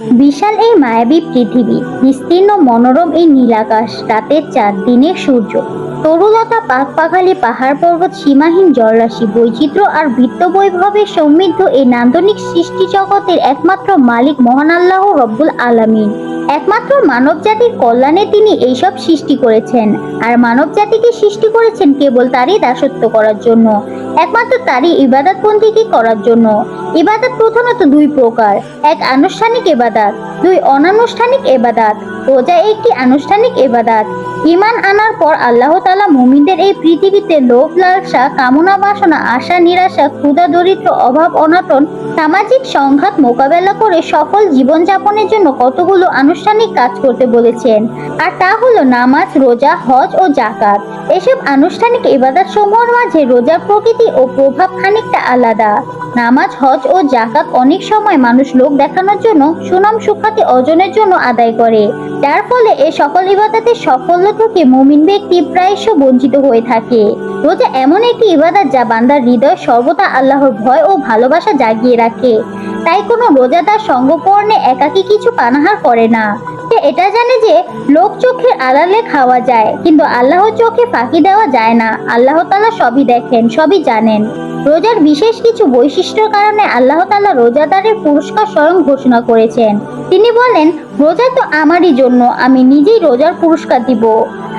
বিশাল এই মায়াবী পৃথিবী, বিস্তীর্ণ মনোরম এই নীলাকাশ, রাতের চাঁদ, দিনের সূর্য, তরুলতা, পাখপাখালি, পাহাড় পর্বত, সীমাহীন জলরাশি, বৈচিত্র্য আর বৃত্ত বৈভবে সমৃদ্ধ এই নান্দনিক সৃষ্টি জগতের একমাত্র মালিক মহান আল্লাহ রব্বুল আলামিন। একমাত্র মানব জাতির কল্যাণে তিনি এইসব সৃষ্টি করেছেন, আর মানব জাতিকে সৃষ্টি করেছেন কেবল তারই দাসত্ব করার জন্য, একমাত্র তারই ইবাদত বন্দিগি করার জন্য। ইবাদত প্রধানত দুই প্রকার, এক আনুষ্ঠানিক ইবাদত, দুই অনানুষ্ঠানিক ইবাদত। রোজা একটি আনুষ্ঠানিক ইবাদত। ঈমান আনার পর আল্লাহ তাআলা মুমিনদের এই পৃথিবীতে লোভ লালসা, কামনা বাসনা, আশা নিরাশা, ক্ষুধা দরিদ্র, অভাব অনটন, সামাজিক সংঘাত মোকাবেলা করে সফল জীবনযাপনের জন্য কতগুলো আনুষ্ঠানিক কাজ করতে বলেছেন, আর তা হলো নামাজ, রোজা, হজ ও জাকাত। এসব আনুষ্ঠানিক ইবাদত সমূহের মাঝে রোজার প্রকৃতি ও প্রভাব খানিকটা আলাদা। নামাজ, হজ ও জাকাত অনেক সময় মানুষ লোক দেখানোর জন্য, সুনাম সুখ্যাতি অর্জনের জন্য আদায় করে, যার ফলে এ সকল ইবাদতের সাফল্য থেকে মুমিন ব্যক্তি প্রায়শ বঞ্চিত হয়ে থাকে। রোজা এমন একটি ইবাদত যা বান্দার হৃদয় সর্বদা আল্লাহর ভয় ও ভালোবাসা জাগিয়ে রাখে। তাই কোনো রোজাদার সঙ্গপর্ণে একাকী কিছু পানাহার করে না। সে এটা জানে যে লোক চোখের আড়ালে খাওয়া যায়, কিন্তু আল্লাহর চোখে ফাঁকি দেওয়া যায় না। আল্লাহ তাআলা সবই দেখেন, সবই জানেন। রোজার বিশেষ কিছু বৈশিষ্ট্যের কারণে আল্লাহ তাআলা রোজাদারের পুরস্কার স্বয়ং ঘোষণা করেছেন। তিনি বলেন, রোজা তো আমারই জন্য, আমি নিজেই রোজার পুরস্কার দিব।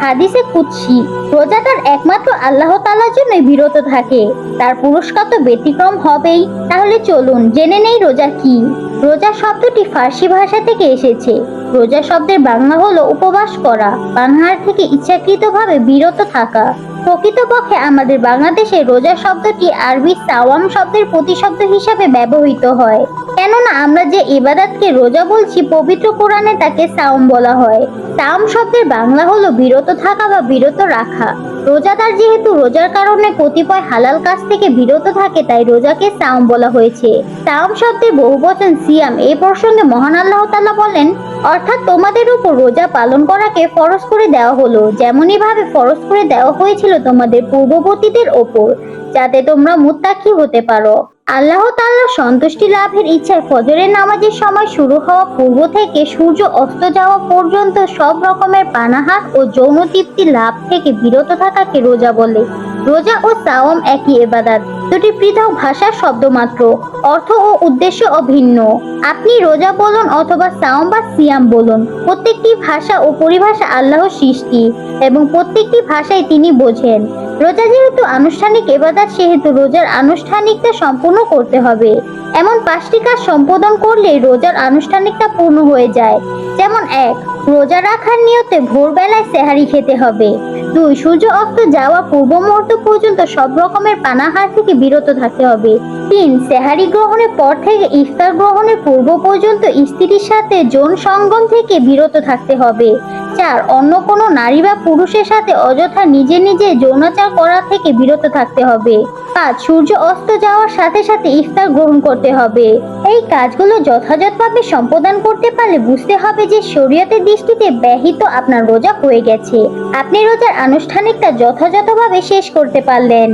হাদিসে কুদসি, রোজাদার একমাত্র আল্লাহ তাআলার জন্যই বিরত থাকে, তার পুরস্কার তো ব্যতিক্রম হবেই। তাহলে চলুন জেনে নেই রোজা কি। রোজা শব্দটি ফার্সি ভাষা থেকে এসেছে। রোজা শব্দের বাংলা হলো উপবাস করা, পানাহার থেকে ইচ্ছাকৃতভাবে বিরত থাকা। প্রকৃতপক্ষে আমাদের বাংলাদেশে রোজা শব্দটি আরবি সাওয়াম শব্দের প্রতিশব্দ হিসাবে ব্যবহৃত হয়। কেননা আমরা যে ইবাদতকে রোজা বলছি, পবিত্র কোরআনে তাকে সাওম বলা হয়। সাওম শব্দের বাংলা হলো বিরত থাকা বা বিরত রাখা। রোজাদার যেহেতু রোজার কারণে কতিপয় হালাল কাজ থেকে বিরত থাকে, তাই রোজাকে সাওম বলা হয়েছে। সাওম শব্দের বহুবচন সিয়াম। এই প্রসঙ্গে মহান আল্লাহ তাআলা বলেন, অর্থাৎ তোমাদের উপর রোজা পালন করাকে ফরজ করে দেওয়া হলো, যেমনই ভাবে ফরজ করে দেওয়া হয়েছিল তোমাদের পূর্ববর্তীদের ওপর, যাতে তোমরা মুত্তাকি হতে পারো। আল্লাহ তাআলার সন্তুষ্টি লাভের ইচ্ছায় ফজরের নামাজের সময় শুরু হওয়া পূর্ব থেকে সূর্য অস্ত যাওয়া পর্যন্ত সব রকমের পানাহার ও যৌন তৃপ্তি লাভ থেকে বিরত থাকাকে রোজা বলে। রোজা ও সাওম একই ইবাদত, দুটি পৃথক ভাষার শব্দ মাত্র, অর্থ ও উদ্দেশ্য অভিন্ন। আপনি রোজা বলুন অথবা সাওম বা সিয়াম বলুন, প্রত্যেকটি ভাষা ও পরিভাষা আল্লাহর সৃষ্টি এবং প্রত্যেকটি ভাষায় তিনি বোঝেন। রোজা যেহেতু আনুষ্ঠানিক ইবাদত, সেহেতু রোজার আনুষ্ঠানিকতা সম্পূর্ণ করতে হবে। এমন 5টি কাজ সম্পাদন করলে রোজার আনুষ্ঠানিকতা পূর্ণ হয়ে যায়। যেমন 1. রোজা রাখার নিয়তে ভোরবেলায় সেহারি খেতে হবে। 2. সূর্য অস্ত যাওয়া পূর্ব মুহূর্ত পর্যন্ত সব রকমের পানাহার থেকে বিরত থাকতে হবে। 3. সেহারি গ্রহণের পর থেকে ইফতার গ্রহণের পূর্ব পর্যন্ত স্ত্রীর সাথে যৌন সঙ্গম থেকে বিরত থাকতে হবে। 4. অন্য কোনো নারী বা পুরুষের সাথে অযথা নিজে নিজে যৌনাচার করা থেকে বিরত থাকতে হবে। 5. সূর্য অস্ত যাওয়ার সাথে সাথে ইফতার গ্রহণ করতে হবে। এই কাজগুলো যথাযথভাবে সম্পাদন করতে পারলে বুঝতে হবে যে শরীয়তের দৃষ্টিতে ব্যাহত আপনার রোজা হয়ে গেছে। আপনি রোজার আনুষ্ঠানিকতা যথাযথভাবে শেষ করতে পারলেন।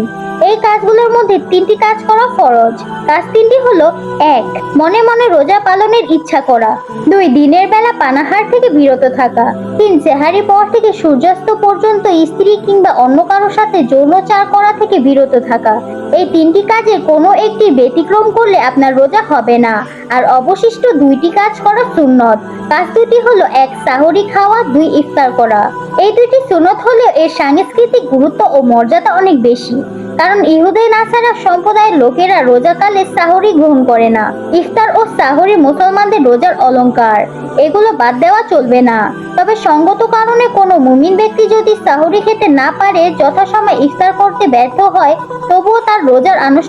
এই কাজগুলোর মধ্যে 3টি কাজ করা ফরজ। কাজ 3টি হলো: 1. মনে মনে রোজা পালনের ইচ্ছা করা। 2. দিনের বেলা পানাহার থেকে বিরত থাকা। 3. সেহারি পর থেকে সূর্যাস্ত পর্যন্ত স্ত্রী কিংবা অন্য কারোর সাথে যৌনাচার করা থেকে বিরত থাকা। এই 3টি কাজের কোনো একটি ব্যতিক্রম করলে আপনার রোজা হবে না, আর অবশিষ্ট 2টি কাজ করা সুন্নত। কাজ দুটি হলো: 1. সাহরি খাওয়া, 2. ইফতার করা। এই দুটি সুন্নত হলেও এর সাংস্কৃতিক গুরুত্ব ও মর্যাদা অনেক বেশি, কারণ ইহুদি নাসারা সম্প্রদায়ের লোকেরা রোজাকালে সাহরি গ্রহণ করে না। ইফতার ও সাহরি মুসলমানদের রোজার অলংকার, এগুলো বাদ দেওয়া চলবে না। তবে সঙ্গত কারণে কোনো মুমিন ব্যক্তি যদি সাহরি খেতে না পারে, যথাসময়ে ইফতার করতে ব্যর্থ হয়, তবুও তার রোজার